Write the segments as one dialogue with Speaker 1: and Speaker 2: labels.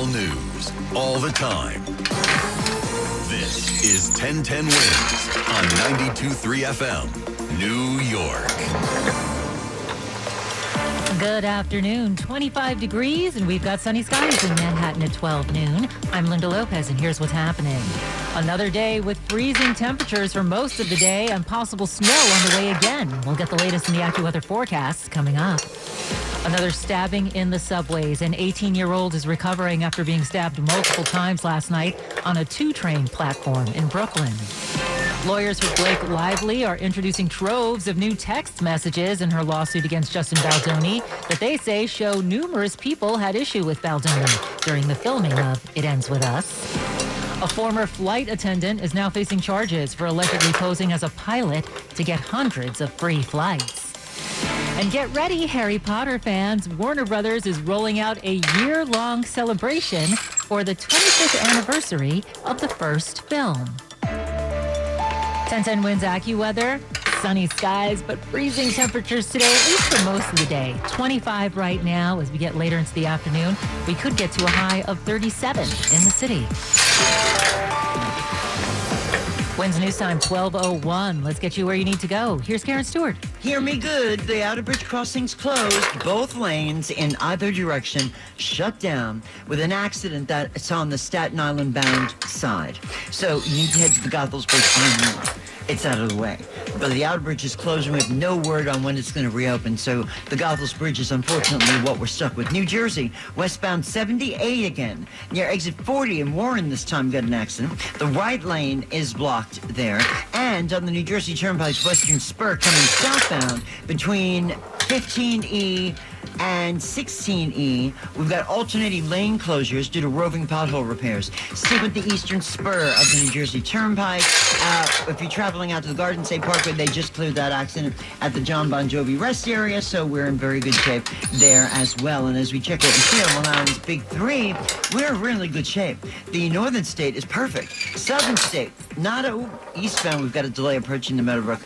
Speaker 1: All news, all the time. This is 1010 Wins on 92.3 FM, New York.
Speaker 2: Good afternoon. 25 degrees, and we've got sunny skies in Manhattan at 12 noon. I'm Linda Lopez, and here's what's happening. Another day with freezing temperatures for most of the day and possible snow on the way again. We'll get the latest in the AccuWeather forecasts coming up. Another stabbing in the subways. An 18-year-old is recovering after being stabbed multiple times last night on a 2-train platform in Brooklyn. Lawyers for Blake Lively are introducing troves of new text messages in her lawsuit against Justin Baldoni that they say show numerous people had issue with Baldoni during the filming of It Ends With Us. A former flight attendant is now facing charges for allegedly posing as a pilot to get hundreds of free flights. And get ready, Harry Potter fans. Warner Brothers is rolling out a year-long celebration for the 25th anniversary of the first film. 1010 Wins AccuWeather. Sunny skies, but freezing temperatures today, at least for most of the day. 25 right now. As we get later into the afternoon, we could get to a high of 37 in the city. Wins News Time, 12:01. Let's get you where you need to go. Here's Karen Stewart.
Speaker 3: Hear me good. The outer bridge crossings closed. Both lanes in either direction shut down with an accident that's on the Staten Island bound side. So you need to head to the Goethals Bridge on north. It's out of the way. But the outer bridge is closed and we have no word on when it's going to reopen. So the Goethals Bridge is unfortunately what we're stuck with. New Jersey, westbound 78 again. Near exit 40 in Warren this time got an accident. The right lane is blocked there. And on the New Jersey Turnpike's western spur coming southbound between 15E and 16E, we've got alternating lane closures due to roving pothole repairs. Same with the eastern spur of the New Jersey Turnpike. If you're traveling out to the Garden State Parkway, they just cleared that accident at the John Bon Jovi rest area, so we're in very good shape there as well. And as we check what we see on Long Island's Big Three, we're in really good shape. The northern state is perfect. Southern state, eastbound, we've got a delay approaching the Meadowbrook.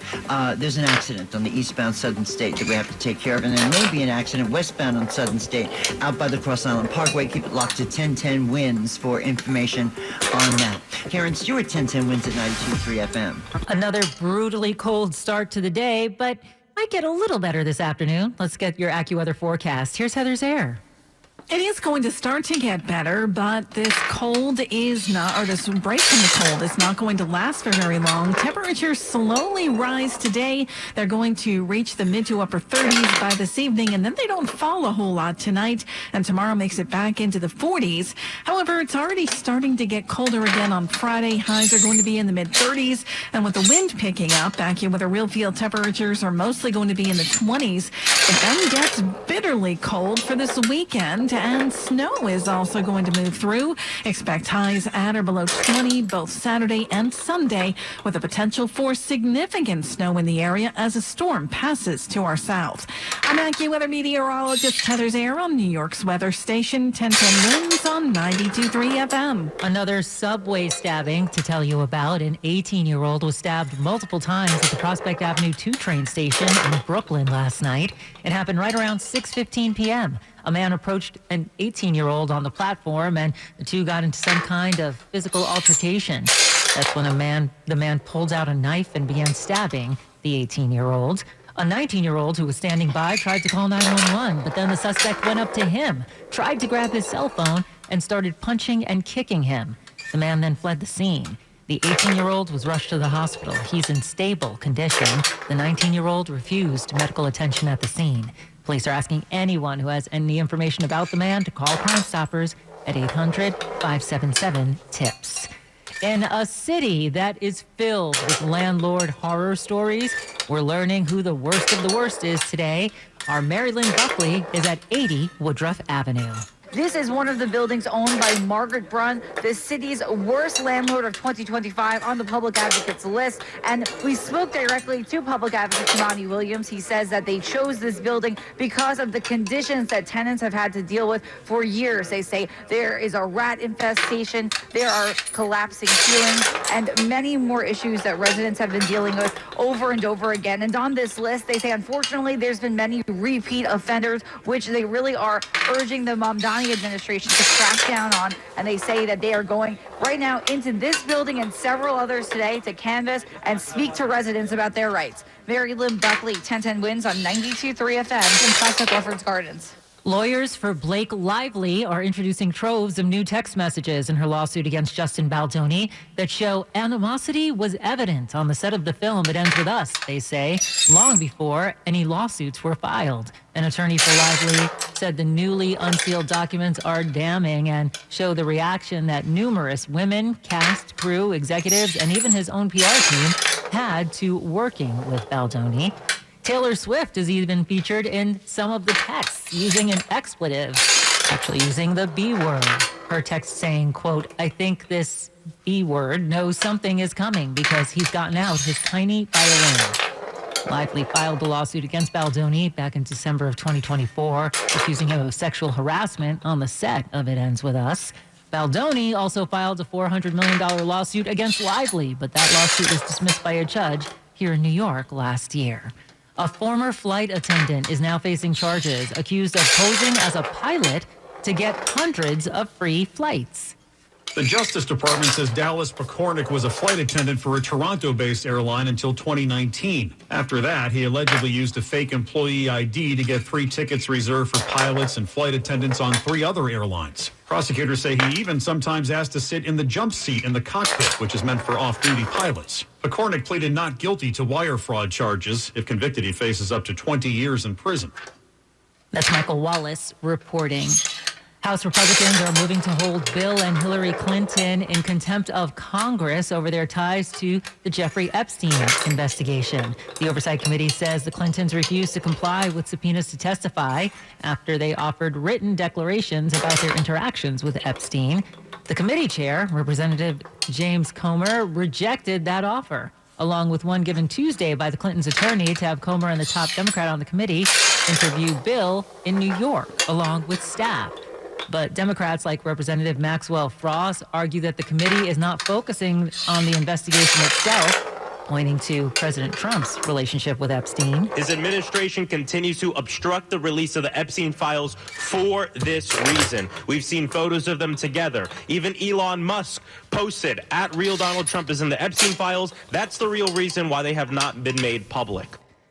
Speaker 3: There's an accident on the eastbound southern state that we have to take care of, and there may be an accident westbound on southern state out by the Cross Island Parkway. Keep it locked to 1010 Wins for information on that. Karen Stewart, 1010 Wins at 92.3 FM.
Speaker 2: Another brutally cold start to the day, but might get a little better this afternoon. Let's get your AccuWeather forecast. Here's Heather Zare.
Speaker 4: It is going to start to get better, but this cold is not, or this break from the cold is not going to last for very long. Temperatures slowly rise today. They're going to reach the mid to upper 30s by this evening, and then they don't fall a whole lot tonight, and tomorrow makes it back into the 40s. However, it's already starting to get colder again on Friday. Highs are going to be in the mid 30s, and with the wind picking up, AccuWeather real field temperatures are mostly going to be in the 20s. It then gets bitterly cold for this weekend, and snow is also going to move through. Expect highs at or below 20 both Saturday and Sunday, with the potential for significant snow in the area as a storm passes to our south. I'm AccuWeather meteorologist Heather Zare on New York's weather station, 1010 Wins on 92.3 FM.
Speaker 2: Another subway stabbing to tell you about. An 18-year-old was stabbed multiple times at the Prospect Avenue 2 train station in Brooklyn last night. It happened right around 6:15 p.m. A man approached an 18-year-old on the platform, and the two got into some kind of physical altercation. That's when the man pulled out a knife and began stabbing the 18-year-old. A 19-year-old who was standing by tried to call 911, but then the suspect went up to him, tried to grab his cell phone, and started punching and kicking him. The man then fled the scene. The 18-year-old was rushed to the hospital. He's in stable condition. The 19-year-old refused medical attention at the scene. Police are asking anyone who has any information about the man to call Crime Stoppers at 800-577-TIPS. In a city that is filled with landlord horror stories, we're learning who the worst of the worst is today. Our Mary Lynn Buckley is at 80 Woodruff Avenue.
Speaker 5: This is one of the buildings owned by Margaret Brunn, the city's worst landlord of 2025 on the Public Advocates list. And we spoke directly to Public Advocate Kimani Williams. He says that they chose this building because of the conditions that tenants have had to deal with for years. They say there is a rat infestation, there are collapsing ceilings, and many more issues that residents have been dealing with over and over again. And on this list, they say, unfortunately, there's been many repeat offenders, which they really are urging the Mamdani County administration to crack down on, and they say that they are going right now into this building and several others today to canvass and speak to residents about their rights. Mary Lynn Buckley, 1010 Wins on 92.3 FM in Classic Lefferts Gardens.
Speaker 2: Lawyers for Blake Lively are introducing troves of new text messages in her lawsuit against Justin Baldoni that show animosity was evident on the set of the film It Ends With Us, they say, long before any lawsuits were filed. An attorney for Lively said the newly unsealed documents are damning and show the reaction that numerous women, cast, crew, executives, and even his own PR team had to working with Baldoni. Taylor Swift is even featured in some of the texts using an expletive, actually using the B word. Her text saying, quote, "I think this B word knows something is coming because he's gotten out his tiny violin." Lively filed the lawsuit against Baldoni back in December of 2024, accusing him of sexual harassment on the set of It Ends With Us. Baldoni also filed a $400 million lawsuit against Lively, but that lawsuit was dismissed by a judge here in New York last year. A former flight attendant is now facing charges, accused of posing as a pilot to get hundreds of free flights.
Speaker 6: The Justice Department says Dallas Pekornik was a flight attendant for a Toronto-based airline until 2019. After that, he allegedly used a fake employee ID to get 3 tickets reserved for pilots and flight attendants on 3 other airlines. Prosecutors say he even sometimes asked to sit in the jump seat in the cockpit, which is meant for off-duty pilots. Pekornik pleaded not guilty to wire fraud charges. If convicted, he faces up to 20 years in prison.
Speaker 2: That's Michael Wallace reporting. House Republicans are moving to hold Bill and Hillary Clinton in contempt of Congress over their ties to the Jeffrey Epstein investigation. The Oversight Committee says the Clintons refused to comply with subpoenas to testify after they offered written declarations about their interactions with Epstein. The committee chair, Representative James Comer, rejected that offer, along with one given Tuesday by the Clintons' attorney to have Comer and the top Democrat on the committee interview Bill in New York, along with staff. But Democrats like Representative Maxwell Frost argue that the committee is not focusing on the investigation itself, pointing to President Trump's relationship with Epstein.
Speaker 7: His administration continues to obstruct the release of the Epstein files for this reason. We've seen photos of them together. Even Elon Musk posted at Real Donald Trump is in the Epstein files. That's the real reason why they have not been made public.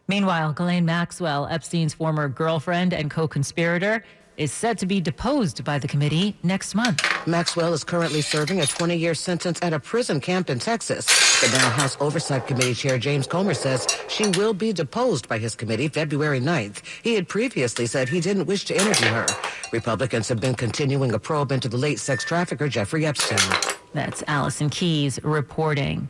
Speaker 2: Meanwhile, Ghislaine Maxwell, Epstein's former girlfriend and co-conspirator, is set to be deposed by the committee next month.
Speaker 8: Maxwell is currently serving a 20-year sentence at a prison camp in Texas. The now House Oversight Committee Chair James Comer says she will be deposed by his committee February 9th. He had previously said he didn't wish to interview her. Republicans have been continuing a probe into the late sex trafficker Jeffrey Epstein.
Speaker 2: That's Allison Keyes reporting.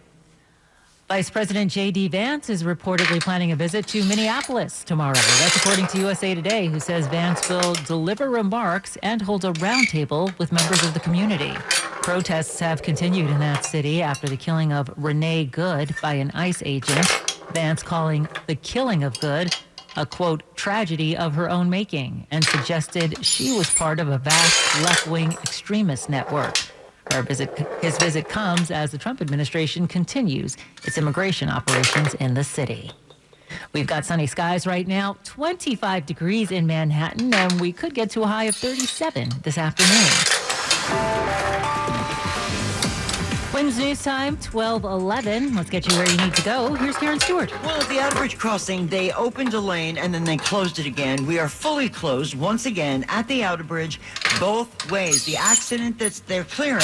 Speaker 2: Vice President J.D. Vance is reportedly planning a visit to Minneapolis tomorrow. That's according to USA Today, who says Vance will deliver remarks and hold a roundtable with members of the community. Protests have continued in that city after the killing of Renee Good by an ICE agent. Vance calling the killing of Good a, quote, tragedy of her own making, and suggested she was part of a vast left-wing extremist network. His visit comes as the Trump administration continues its immigration operations in the city. We've got sunny skies right now, 25 degrees in Manhattan, and we could get to a high of 37 this afternoon. Wins News Time, 12:11. Let's get you where you need to go. Here's Karen Stewart.
Speaker 3: Well, at the Outerbridge crossing, they opened a lane and then they closed it again. We are fully closed once again at the Outerbridge, both ways. The accident that they're clearing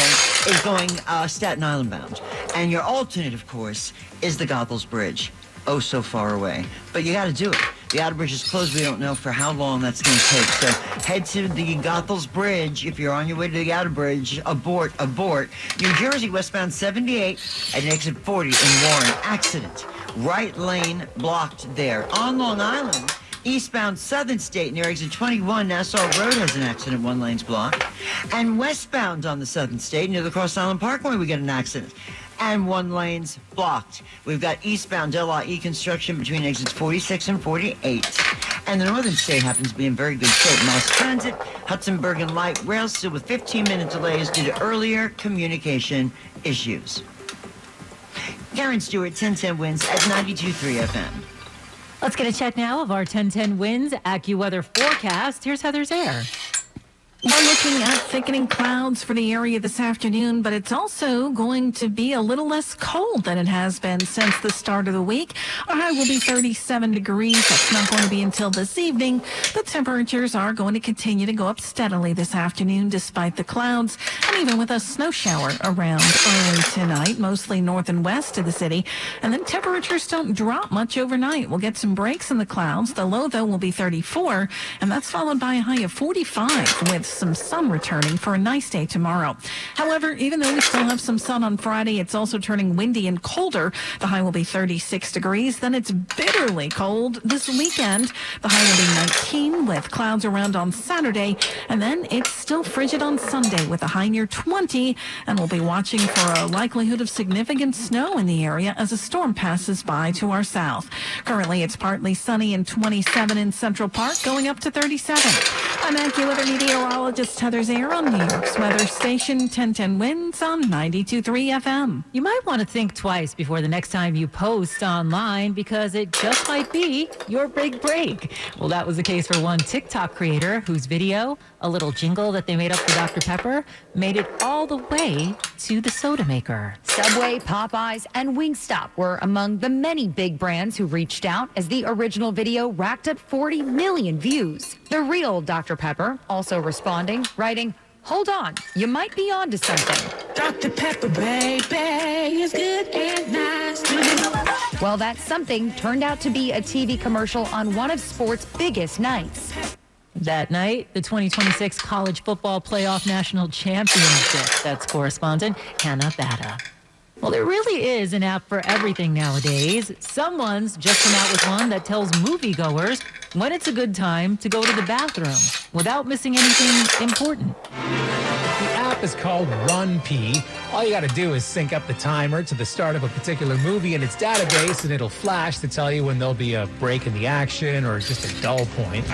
Speaker 3: is going Staten Island bound. And your alternate, of course, is the Goethals Bridge. Oh, so far away. But you got to do it. The Outerbridge is closed. We don't know for how long that's going to take. So head to the Goethals Bridge if you're on your way to the Outerbridge. Abort. New Jersey, westbound 78 at exit 40 in Warren. Accident. Right lane blocked there. On Long Island, eastbound Southern State near exit 21, Nassau Road has an accident. 1 lane's blocked. And westbound on the Southern State near the Cross Island Parkway, we get an accident. And 1 lane's blocked. We've got eastbound LIE construction between exits 46 and 48. And the Northern State happens to be in very good shape. Mass Transit, Hudsonburg and Light Rail still with 15-minute delays due to earlier communication issues. Karen Stewart, 1010 Wins at 92.3 FM.
Speaker 2: Let's get a check now of our 1010 Wins AccuWeather forecast. Here's Heather Zare.
Speaker 4: We're looking at thickening clouds for the area this afternoon, but it's also going to be a little less cold than it has been since the start of the week. Our high will be 37 degrees. That's not going to be until this evening. The temperatures are going to continue to go up steadily this afternoon despite the clouds, and even with a snow shower around early tonight, mostly north and west of the city. And then temperatures don't drop much overnight. We'll get some breaks in the clouds. The low, though, will be 34, and that's followed by a high of 45 with some sun returning for a nice day tomorrow. However, even though we still have some sun on Friday, it's also turning windy and colder. The high will be 36 degrees. Then it's bitterly cold this weekend. The high will be 19 with clouds around on Saturday. And then it's still frigid on Sunday with a high near 20. And we'll be watching for a likelihood of significant snow in the area as a storm passes by to our south. Currently, it's partly sunny and 27 in Central Park, going up to 37. I'm AccuWeather meteorologist Heather Zayer on New York's weather station 1010 Winds on 92.3 FM.
Speaker 2: You might want to think twice before the next time you post online because it just might be your big break. Well, that was the case for one TikTok creator whose video, a little jingle that they made up for Dr. Pepper, made it all the way to the soda maker.
Speaker 9: Subway, Popeyes, and Wingstop were among the many big brands who reached out as the original video racked up 40 million views. The real Dr. Pepper also responding, writing, "Hold on, you might be onto something.
Speaker 10: Dr. Pepper, baby, is good and nice.
Speaker 9: Well, that something turned out to be a TV commercial on one of sports' biggest nights.
Speaker 2: That night, the 2026 College Football Playoff National Championship. That's correspondent Hannah Batta. Well, there really is an app for everything nowadays. Someone's just come out with one that tells moviegoers when it's a good time to go to the bathroom without missing anything important.
Speaker 11: The app is called RunPee. All you got to do is sync up the timer to the start of a particular movie in its database, and it'll flash to tell you when there'll be a break in the action or just a dull point.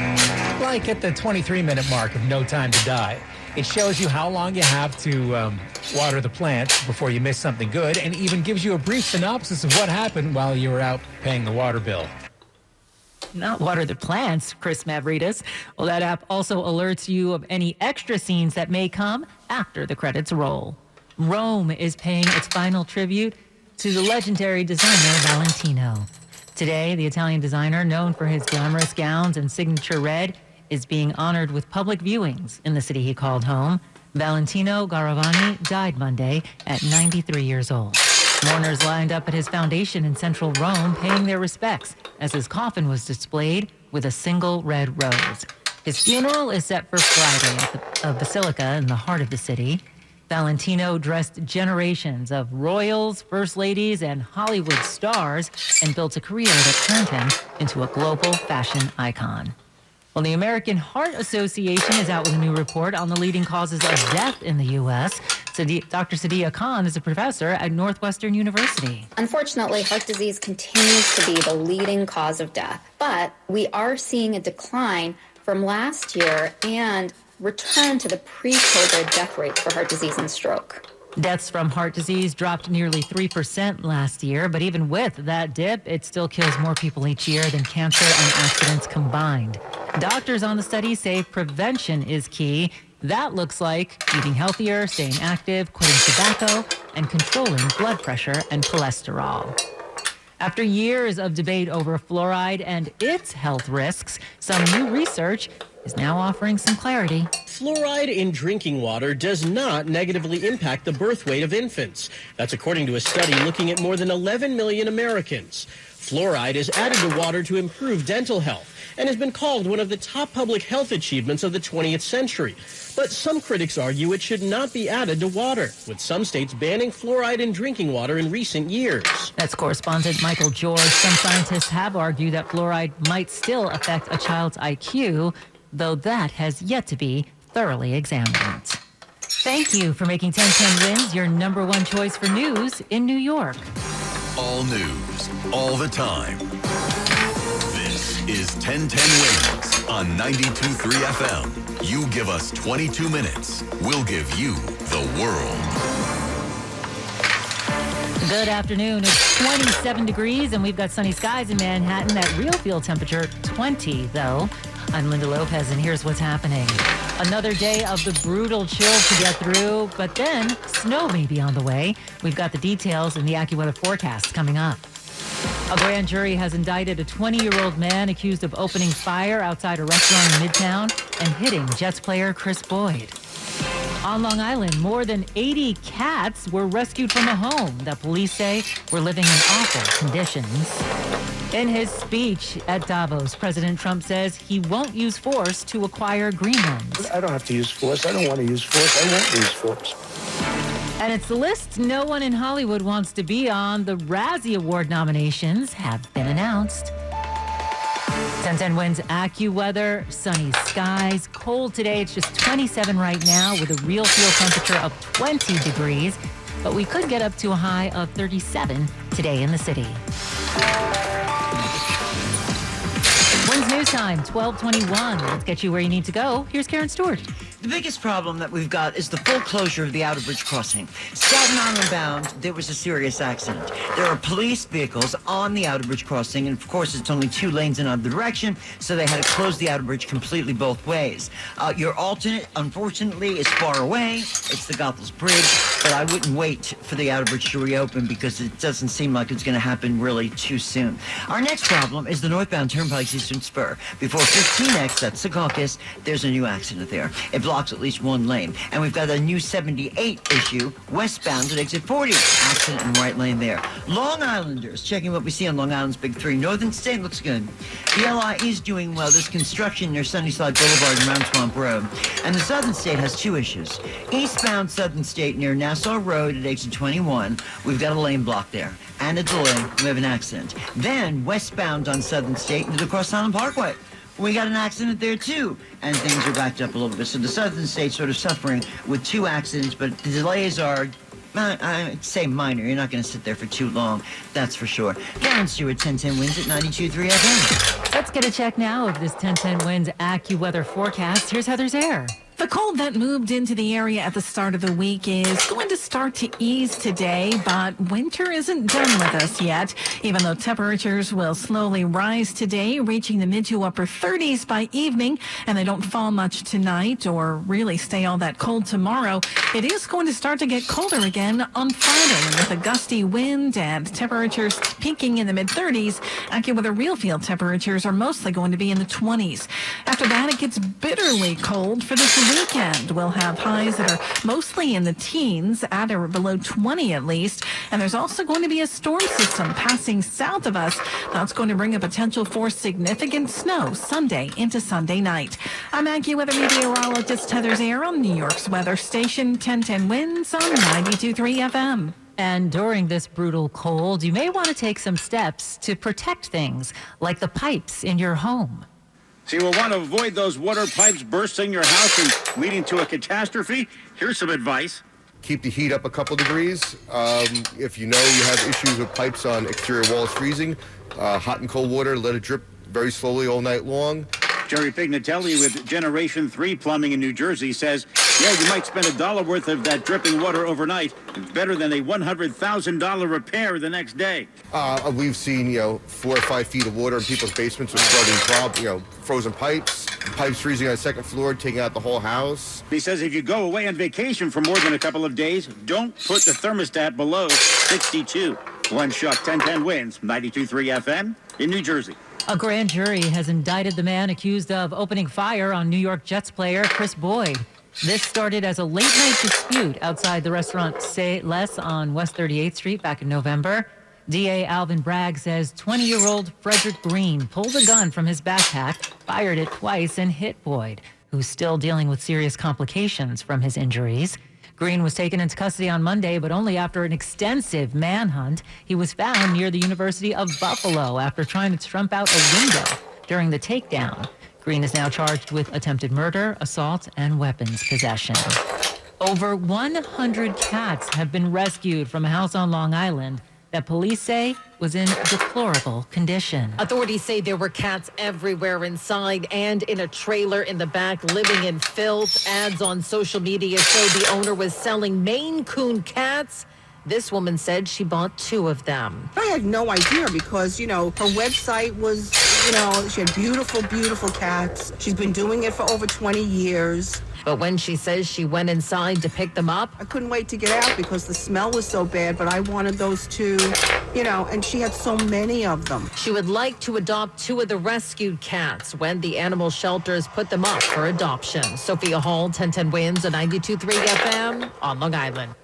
Speaker 11: Like at the 23-minute mark of No Time to Die. It shows you how long you have to water the plants before you miss something good, and even gives you a brief synopsis of what happened while you were out paying the water bill.
Speaker 2: Not water the plants, Chris Mavridis. Well, that app also alerts you of any extra scenes that may come after the credits roll. Rome is paying its final tribute to the legendary designer Valentino. Today, the Italian designer, known for his glamorous gowns and signature red, is being honored with public viewings in the city he called home. Valentino Garavani died Monday at 93 years old. Mourners lined up at his foundation in central Rome paying their respects as his coffin was displayed with a single red rose. His funeral is set for Friday at the Basilica in the heart of the city. Valentino dressed generations of royals, first ladies, and Hollywood stars and built a career that turned him into a global fashion icon. Well, the American Heart Association is out with a new report on the leading causes of death in the U.S. Dr. Sadia Khan is a professor at Northwestern University.
Speaker 12: Unfortunately, heart disease continues to be the leading cause of death, but we are seeing a decline from last year and return to the pre-COVID death rate for heart disease and stroke.
Speaker 2: Deaths from heart disease dropped nearly 3% last year, but even with that dip, it still kills more people each year than cancer and accidents combined. Doctors on the study say prevention is key. That looks like eating healthier, staying active, quitting tobacco, and controlling blood pressure and cholesterol. After years of debate over fluoride and its health risks, some new research is now offering some clarity.
Speaker 13: Fluoride in drinking water does not negatively impact the birth weight of infants. That's according to a study looking at more than 11 million Americans. Fluoride is added to water to improve dental health and has been called one of the top public health achievements of the 20th century. But some critics argue it should not be added to water, with some states banning fluoride in drinking water in recent years.
Speaker 2: That's correspondent Michael George. Some scientists have argued that fluoride might still affect a child's IQ, though that has yet to be thoroughly examined. Thank you for making 1010 Winds your number one choice for news in New York.
Speaker 1: All news, all the time. This is 1010 Winds on 92.3 FM. You give us 22 minutes, we'll give you the world.
Speaker 2: Good afternoon. It's 27 degrees, and we've got sunny skies in Manhattan. That real feel temperature, 20, though. I'm Linda Lopez, and here's what's happening. Another day of the brutal chill to get through, but then snow may be on the way. We've got the details in the AccuWeather forecast coming up. A grand jury has indicted a 20-year-old man accused of opening fire outside a restaurant in Midtown and hitting Jets player Chris Boyd. On Long Island, more than 80 cats were rescued from a home that police say were living in awful conditions. In his speech at Davos, President Trump says he won't use force to acquire Greenland.
Speaker 14: I don't have to use force. I don't want to use force. I won't use force.
Speaker 2: And it's the list no one in Hollywood wants to be on. The Razzie Award nominations have been announced. 1010 Winds AccuWeather, sunny skies, cold today. It's just 27 right now with a real feel temperature of 20 degrees. But we could get up to a high of 37 today in the city. Winds News Time, 12:21. Let's get you where you need to go. Here's Karen Stewart.
Speaker 3: The biggest problem that we've got is the full closure of the Outerbridge crossing. Staten Island bound, there was a serious accident. There are police vehicles on the Outerbridge crossing, and of course it's only 2 lanes in either direction, so they had to close the Outerbridge completely both ways. Your alternate, unfortunately, is far away. It's the Goethals Bridge, but I wouldn't wait for the Outerbridge to reopen because it doesn't seem like it's going to happen really too soon. Our next problem is the northbound Turnpike's Eastern Spur. Before 15X, that's Secaucus, there's a new accident there. It blocks at least 1 lane. And we've got a new 78 issue westbound at exit 40. Accident in right lane there. Long Islanders, checking what we see on Long Island's Big 3. Northern State looks good. The LI is doing well. There's construction near Sunnyside Boulevard and Mount Swamp Road. And the Southern State has 2 issues. Eastbound Southern State near Nassau Road at exit 21. We've got a lane block there. And a delay. We have an accident. Then westbound on Southern State near the Cross Island Parkway. We got an accident there, too, and things are backed up a little bit. So the Southern State's sort of suffering with 2 accidents, but the delays are, I'd say minor. You're not going to sit there for too long, that's for sure. Karen Stewart, 1010 Winds at 92.3 FM.
Speaker 2: Let's get a check now of this 1010 Winds AccuWeather forecast. Here's Heather Zare.
Speaker 4: The cold that moved into the area at the start of the week is going to start to ease today, but winter isn't done with us yet, even though temperatures will slowly rise today, reaching the mid to upper 30s by evening, and they don't fall much tonight or really stay all that cold tomorrow. It is going to start to get colder again on Friday with a gusty wind and temperatures peaking in the mid-30s. AccuWeather real field temperatures are mostly going to be in the 20s. After that, it gets bitterly cold for this weekend. We'll have highs that are mostly in the teens, at or below 20 at least. And there's also going to be a storm system passing south of us. That's going to bring a potential for significant snow Sunday into Sunday night. I'm AccuWeather meteorologist Heather Zare on New York's weather station 1010 Winds on 92.3 FM.
Speaker 2: And during this brutal cold, you may want to take some steps to protect things like the pipes in your home.
Speaker 15: So you will want to avoid those water pipes bursting your house and leading to a catastrophe. Here's some advice.
Speaker 16: Keep the heat up a couple degrees. If you know you have issues with pipes on exterior walls freezing, hot and cold water, let it drip very slowly all night long.
Speaker 15: Jerry Pignatelli with Generation 3 Plumbing in New Jersey says, yeah, you might spend $1 worth of that dripping water overnight. It's better than a $100,000 repair the next day.
Speaker 16: We've seen, 4 or 5 feet of water in people's basements with flooding, frozen pipes freezing on the second floor, taking out the whole house.
Speaker 15: He says if you go away on vacation for more than a couple of days, don't put the thermostat below 62. Glenn Shuck, 1010 Winds, 92.3 FM in New Jersey.
Speaker 2: A grand jury has indicted the man accused of opening fire on New York Jets player Chris Boyd. This started as a late-night dispute outside the restaurant Say Less on West 38th Street back in November. DA Alvin Bragg says 20-year-old Frederick Green pulled a gun from his backpack, fired it twice, and hit Boyd, who's still dealing with serious complications from his injuries. Green was taken into custody on Monday, but only after an extensive manhunt. He was found near the University of Buffalo after trying to jump out a window during the takedown. Green is now charged with attempted murder, assault, and weapons possession. Over 100 cats have been rescued from a house on Long Island that police say was in deplorable condition.
Speaker 17: Authorities say there were cats everywhere inside and in a trailer in the back, living in filth. Ads on social media show the owner was selling Maine Coon cats. This woman said she bought 2 of them.
Speaker 10: I had no idea because, her website was, she had beautiful, beautiful cats. She's been doing it for over 20 years.
Speaker 17: But when she says she went inside to pick them up,
Speaker 10: I couldn't wait to get out because the smell was so bad, but I wanted those 2, and she had so many of them.
Speaker 17: she would like to adopt 2 of the rescued cats when the animal shelters put them up for adoption. Sophia Hall, 1010 Wins, a 92.3 FM on Long Island.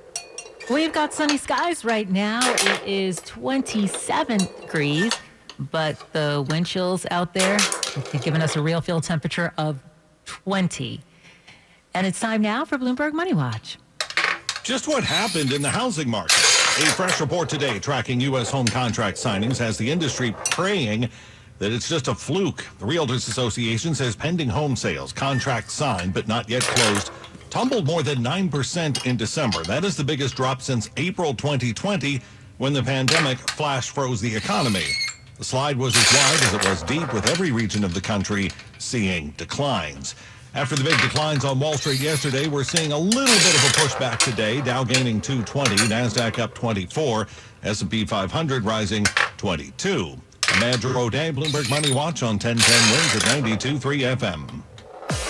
Speaker 2: We've got sunny skies right now. It is 27 degrees, but the wind chills out there have given us a real feel temperature of 20. And it's time now for Bloomberg Money Watch.
Speaker 18: Just what happened in the housing market? A fresh report today tracking U.S. home contract signings has the industry praying that it's just a fluke. The Realtors Association says pending home sales, contracts signed but not yet closed, tumbled more than 9% in December. That is the biggest drop since April 2020 when the pandemic flash froze the economy. The slide was as wide as it was deep, with every region of the country seeing declines. After the big declines on Wall Street yesterday, we're seeing a little bit of a pushback today. Dow gaining 220, NASDAQ up 24, S&P 500 rising 22. I'm Andrew O'Day, Bloomberg Money Watch on 1010 Wins at 92.3 FM.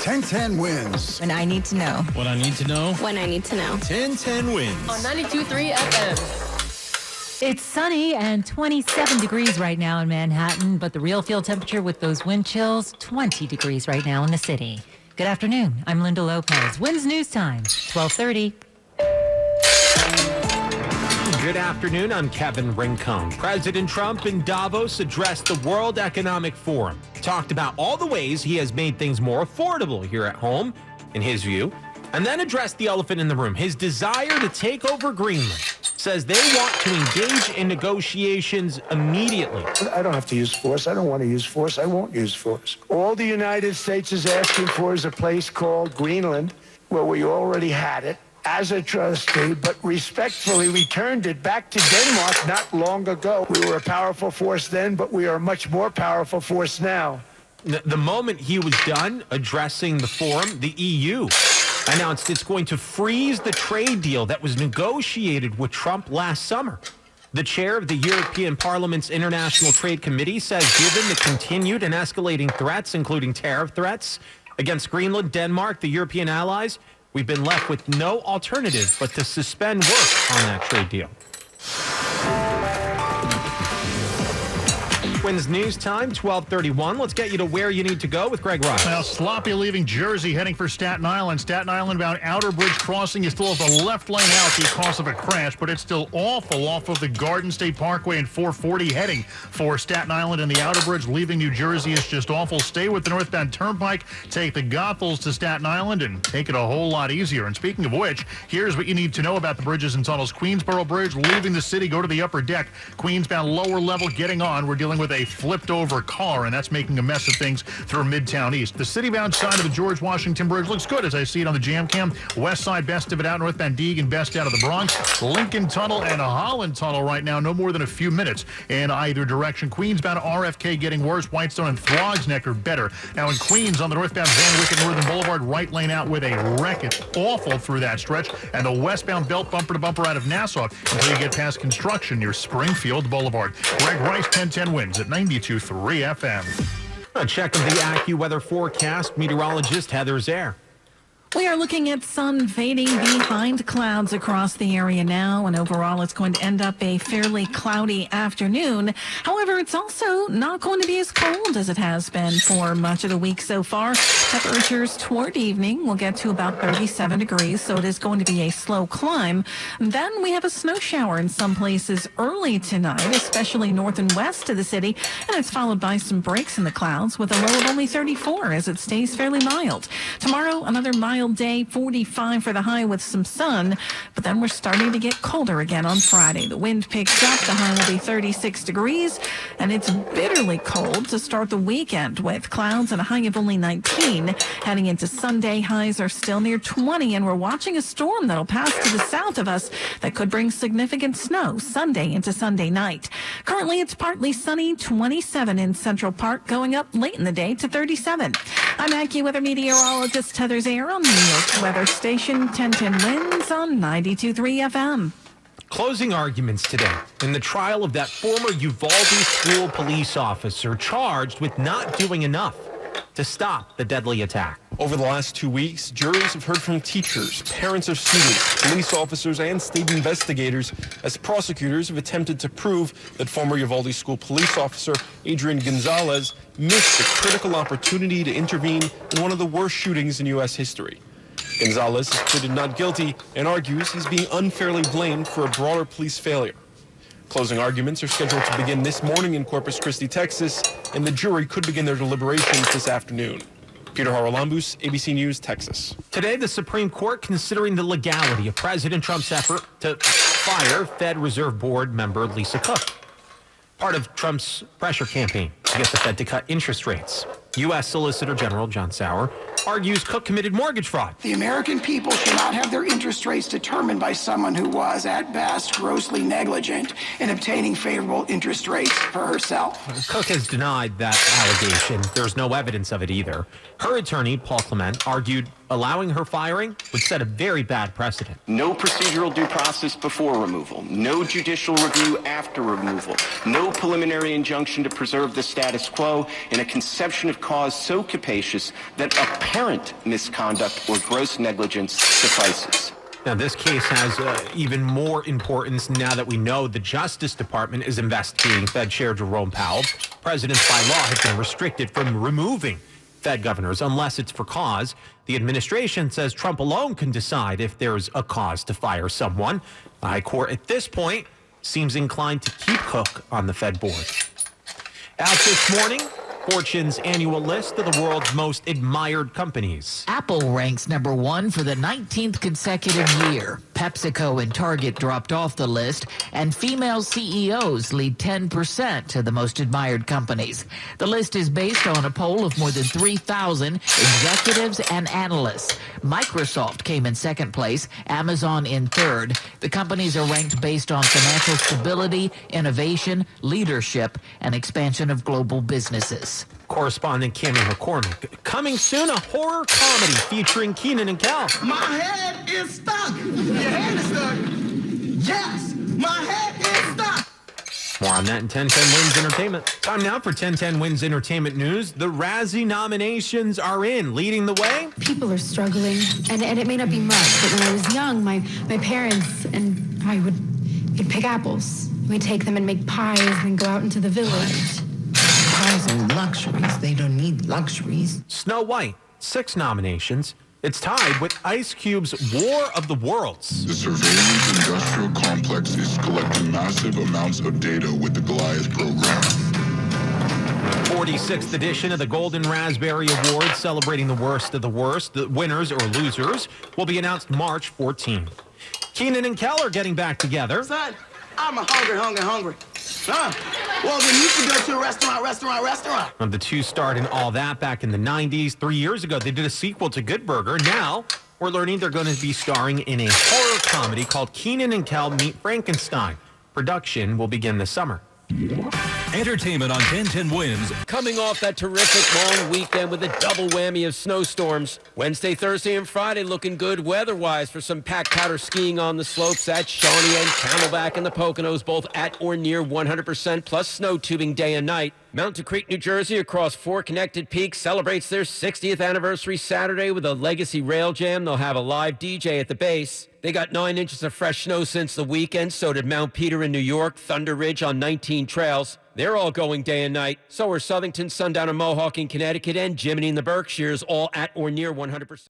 Speaker 19: 1010 Wins.
Speaker 20: When I need to know.
Speaker 21: What I need to know.
Speaker 20: When I need to know.
Speaker 21: 1010 Wins.
Speaker 20: On 92.3 FM.
Speaker 2: It's sunny and 27 degrees right now in Manhattan, but the real field temperature with those wind chills, 20 degrees right now in the city. Good afternoon. I'm Linda Lopez. Wins News Time, 12:30.
Speaker 22: Good afternoon. I'm Kevin Rincon. President Trump in Davos addressed the World Economic Forum, talked about all the ways he has made things more affordable here at home, in his view, and then addressed the elephant in the room, his desire to take over Greenland. Says they want to engage in negotiations immediately.
Speaker 14: I don't have to use force. I don't want to use force. I won't use force. All the United States is asking for is a place called Greenland, where we already had it as a trustee, but respectfully returned it back to Denmark not long ago. We were a powerful force then, but we are a much more powerful force now.
Speaker 22: The moment he was done addressing the forum, the EU announced it's going to freeze the trade deal that was negotiated with Trump last summer. The chair of the European Parliament's International Trade Committee says given the continued and escalating threats, including tariff threats against Greenland, Denmark, the European allies, we've been left with no alternative but to suspend work on that trade deal. Wins News Time, 12:31. Let's get you to where you need to go with Greg Rice.
Speaker 6: Now, sloppy leaving Jersey, heading for Staten Island. Staten Island bound Outer Bridge crossing. You still have the left lane out because of a crash, but it's still awful off of the Garden State Parkway and 440 heading for Staten Island, and the Outer Bridge leaving New Jersey is just awful. Stay with the northbound Turnpike, take the Goethals to Staten Island, and take it a whole lot easier. And speaking of which, here's what you need to know about the bridges and tunnels. Queensboro Bridge, leaving the city, go to the upper deck. Queensbound lower level, getting on. We're dealing with a flipped over car, and that's making a mess of things through Midtown East. The city-bound side of the George Washington Bridge looks good as I see it on the jam cam. West side, best of it out, northbound Deegan, best out of the Bronx. Lincoln Tunnel and a Holland Tunnel right now, no more than a few minutes in either direction. Queensbound RFK getting worse. Whitestone and Throgs Neck are better. Now in Queens on the northbound Van Wyck and Northern Boulevard, right lane out with a wreck. It's awful through that stretch. And the westbound belt bumper to bumper out of Nassau until you get past construction near Springfield Boulevard. Greg Rice, 1010 Wins at 92.3 FM.
Speaker 22: Checking the AccuWeather forecast, meteorologist Heather Zare.
Speaker 4: We are looking at sun fading behind clouds across the area now, and overall it's going to end up a fairly cloudy afternoon. However, it's also not going to be as cold as it has been for much of the week so far. Temperatures toward evening will get to about 37 degrees, so it is going to be a slow climb. Then we have a snow shower in some places early tonight, especially north and west of the city, and it's followed by some breaks in the clouds with a low of only 34 as it stays fairly mild. Tomorrow, another mild day, 45 for the high with some sun, but then we're starting to get colder again on Friday. The wind picks up, the high will be 36 degrees, and it's bitterly cold to start the weekend with clouds and a high of only 19. Heading into Sunday, highs are still near 20, and we're watching a storm that'll pass to the south of us that could bring significant snow Sunday into Sunday night. Currently, it's partly sunny, 27 in Central Park, going up late in the day to 37. I'm AccuWeather meteorologist Heather Zare on New York's weather station 1010 Winds on 92.3 FM.
Speaker 22: Closing arguments today in the trial of that former Uvalde school police officer charged with not doing enough to stop the deadly attack.
Speaker 5: Over the last 2 weeks, juries have heard from teachers, parents of students, police officers, and state investigators as prosecutors have attempted to prove that former Uvalde school police officer Adrian Gonzalez missed a critical opportunity to intervene in one of the worst shootings in U.S. history. Gonzalez has pleaded not guilty and argues he's being unfairly blamed for a broader police failure. Closing arguments are scheduled to begin this morning in Corpus Christi, Texas, and the jury could begin their deliberations this afternoon. Peter Haralambous, ABC News, Texas.
Speaker 22: Today, the Supreme Court considering the legality of President Trump's effort to fire Fed Reserve Board member Lisa Cook, part of Trump's pressure campaign to get the Fed to cut interest rates. U.S. Solicitor General John Sauer argues Cook committed mortgage fraud.
Speaker 7: The American people should not have their interest rates determined by someone who was, at best, grossly negligent in obtaining favorable interest rates for herself.
Speaker 22: Cook has denied that allegation. There's no evidence of it either. Her attorney, Paul Clement, argued allowing her firing would set a very bad precedent.
Speaker 23: No procedural due process before removal, no judicial review after removal, no preliminary injunction to preserve the status quo, and a conception of cause so capacious that apparent misconduct or gross negligence suffices.
Speaker 22: Now, this case has even more importance now that we know the Justice Department is investigating Fed Chair Jerome Powell. Presidents by law have been restricted from removing Fed governors unless it's for cause. The administration says Trump alone can decide if there's a cause to fire someone. The High Court at this point seems inclined to keep Cook on the Fed board. Out this morning, Fortune's annual list of the world's most admired companies.
Speaker 24: Apple ranks number 1 for the 19th consecutive year. PepsiCo and Target dropped off the list, and female CEOs lead 10% to the most admired companies. The list is based on a poll of more than 3,000 executives and analysts. Microsoft came in second place, Amazon in third. The companies are ranked based on financial stability, innovation, leadership, and expansion of global businesses.
Speaker 22: Correspondent Cameron McCormick. Coming soon, a horror comedy featuring Keenan and Kel.
Speaker 25: My head is stuck. Your head is stuck. Yes, my head is stuck.
Speaker 22: More on that in 1010 Wins Entertainment. Time now for 1010 Wins Entertainment News. The Razzie nominations are in. Leading the way,
Speaker 26: people are struggling, and it may not be much, but when I was young, my parents and I would pick apples. We'd take them and make pies and go out into the village.
Speaker 27: Pies are luxuries. They don't need luxuries.
Speaker 22: Snow White, 6 nominations. It's tied with Ice Cube's War of the Worlds.
Speaker 28: The surveillance industrial complex is collecting massive amounts of data with the Goliath program.
Speaker 22: 46th edition of the Golden Raspberry Awards, celebrating the worst of the worst. The winners or losers will be announced March 14th. Keenan and Kel are getting back together.
Speaker 25: Son, I'm hungry. Well, then you should go to a restaurant.
Speaker 22: The two starred in All That back in the 90s. 3 years ago, they did a sequel to Good Burger. Now, we're learning they're going to be starring in a horror comedy called Keenan and Kel Meet Frankenstein. Production will begin this summer.
Speaker 29: Entertainment on 1010 Wins.
Speaker 30: Coming off that terrific long weekend with a double whammy of snowstorms. Wednesday, Thursday, and Friday looking good weather-wise for some pack powder skiing on the slopes at Shawnee and Camelback and the Poconos, both at or near 100%, plus snow tubing day and night. Mountain Creek, New Jersey, across 4 connected peaks, celebrates their 60th anniversary Saturday with a Legacy Rail Jam. They'll have a live DJ at the base. They got 9 inches of fresh snow since the weekend. So did Mount Peter in New York, Thunder Ridge on 19 trails. They're all going day and night. So are Southington, Sundown, and Mohawk in Connecticut, and Jiminy in the Berkshires, all at or near 100%.